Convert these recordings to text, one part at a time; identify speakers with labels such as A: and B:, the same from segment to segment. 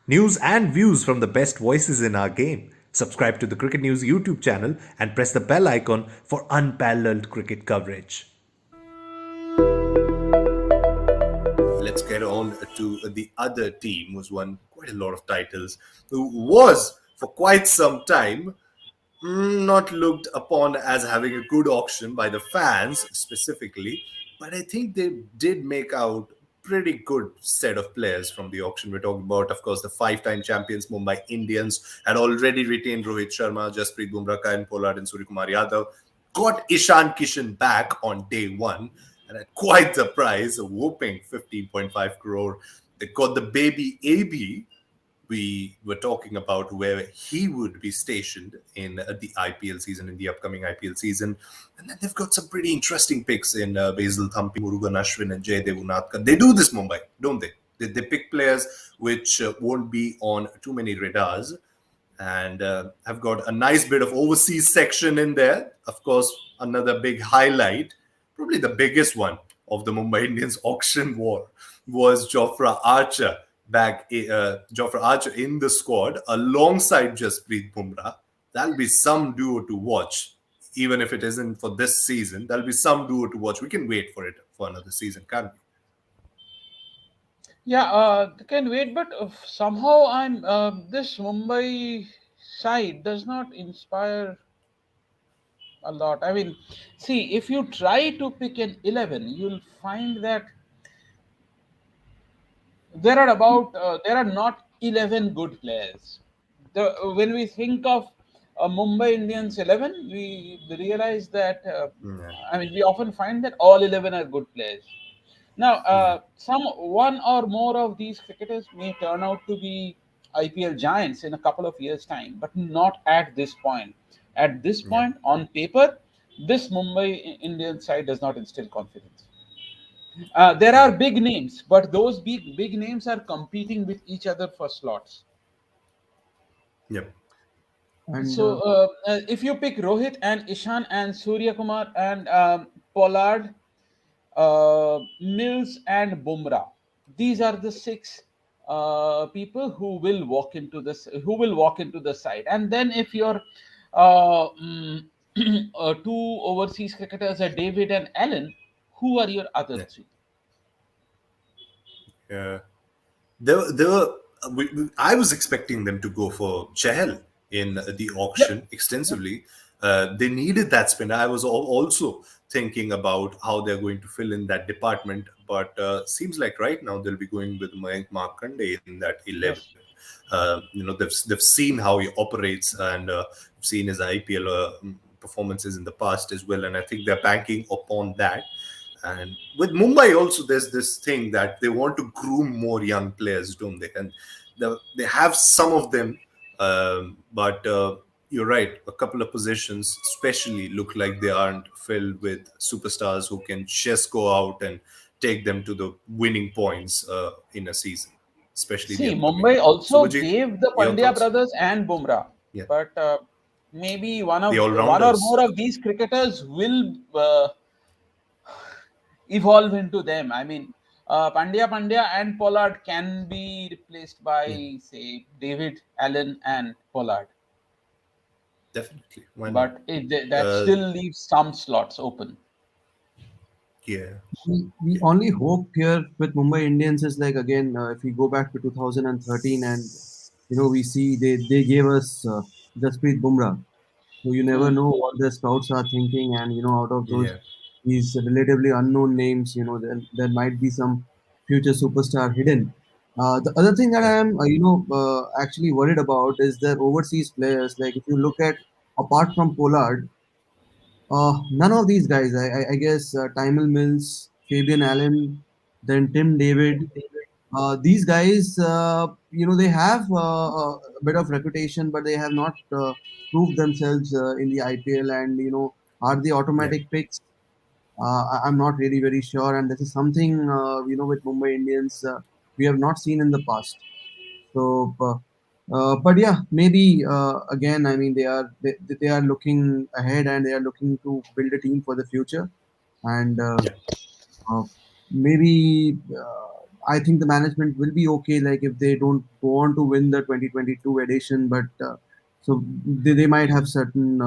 A: News and views from the best voices in our game. Subscribe to the Cricket News YouTube channel and press the bell icon for unparalleled cricket coverage.
B: Let's get on to the other team who's won quite a lot of titles, who was for quite some time not looked upon as having a good auction by the fans specifically, but I think they did make out pretty good set of players from the auction. We're talking about, of course, the five-time champions Mumbai Indians had already retained Rohit Sharma, Jasprit Bumrah, Kyle Pollard, and Suryakumar Yadav. Got Ishan Kishan back on day one, and at quite the price, a whooping 15.5 crore. They got the baby AB. We were talking about where he would be stationed in the IPL season, in the upcoming IPL season. And then they've got some pretty interesting picks in Basil Thampi, Murugan Ashwin, and Jaydev Unadkat. They do this, Mumbai, don't they? They pick players which won't be on too many radars, and have got a nice bit of overseas section in there. Of course, another big highlight, probably the biggest one of the Mumbai Indians auction war, was Jofra Archer Jofra Archer in the squad alongside Jasprit Bumrah. That'll be some duo to watch, even if it isn't for this season. That'll be some duo to watch. We can wait for it for another season, can't we?
C: Yeah, they can wait, but somehow this Mumbai side does not inspire a lot. I mean, see, if you try to pick an 11, you'll find that there are not 11 good players. When we think of Mumbai Indians 11, we realize that
B: Yeah.
C: we often find that all 11 are good players. Now,
B: Yeah.
C: some one or more of these cricketers may turn out to be IPL giants in a couple of years' time, but not at this point. At this
B: Yeah.
C: point, on paper, this Mumbai Indian side does not instill confidence. There
B: Yeah.
C: are big names, but those big names are competing with each other for slots.
B: Yep.
D: And
C: So, if you pick Rohit and Ishan and Surya Kumar and Pollard, Mills and Bumrah, these are the six people who will walk into the side. And then if your two overseas cricketers are David and Allen, who are your other
B: Yeah.
C: three?
B: Yeah. There were. I was expecting them to go for Chahal in the
C: Yep.
B: auction extensively. They needed that spin. I was also thinking about how they're going to fill in that department, but seems like right now they'll be going with Mayank Markande in that 11.
C: Yes.
B: They've seen how he operates, and seen his IPL performances in the past as well, and I think they're banking upon that. And with Mumbai also, there's this thing that they want to groom more young players, don't they? And they have some of them, but you're right. A couple of positions, especially, look like they aren't filled with superstars who can just go out and take them to the winning points in a season, especially the
C: See,
B: upcoming
C: Mumbai
B: one.
C: also
B: Subhajit,
C: gave the
B: your
C: Pandya
B: thoughts?
C: brothers and Bumrah,
B: Yeah,
C: but maybe
B: the
C: one or
B: all-rounders.
C: more of these cricketers will evolve into them. I mean, Pandya and Pollard can be replaced
B: Yeah,
C: by, say, David, Allen, and Pollard,
B: definitely. Why not?
C: but that
B: Uh,
C: still leaves some slots open.
B: yeah,
D: we
B: yeah,
D: only hope here with Mumbai Indians is like again, if we go back to 2013 and we see they gave us Jasprit Bumrah. So you never
C: Hmm.
D: know what the scouts are thinking, and out of those
B: yeah,
D: these relatively unknown names, there might be some future superstar hidden. The other thing that
B: yeah,
D: I am, actually worried about is their overseas players. Like if you look at apart from Pollard, none of these guys, I guess, Timel Mills, Fabian Allen, then Tim David, these guys, they have a bit of reputation, but they have not proved themselves in the IPL. And are they
B: yeah.
D: automatic picks? I'm not really very sure, and this is something with Mumbai Indians we have not seen in the past. So, but yeah, maybe again, I mean, they are looking ahead and they are looking to build a team for the future, and
B: Yeah.
D: maybe. I think the management will be okay. Like if they don't go on to win the 2022 edition, but so they might have certain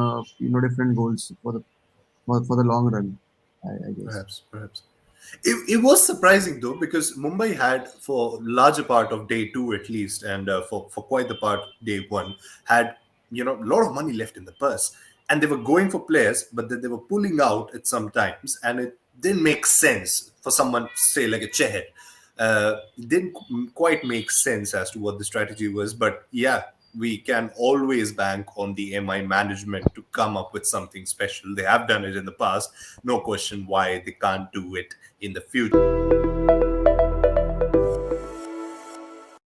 D: different goals for the long run. I guess.
B: Perhaps, perhaps. It was surprising though, because Mumbai had, for larger part of day two at least, and for quite the part day one, had, a lot of money left in the purse, and they were going for players, but then they were pulling out at some times, and it didn't make sense for someone, say like a Chehet. It didn't quite make sense as to what the strategy was, but yeah, we can always bank on the MI management to come up with something special. They have done it in the past. No question why they can't do it in the future.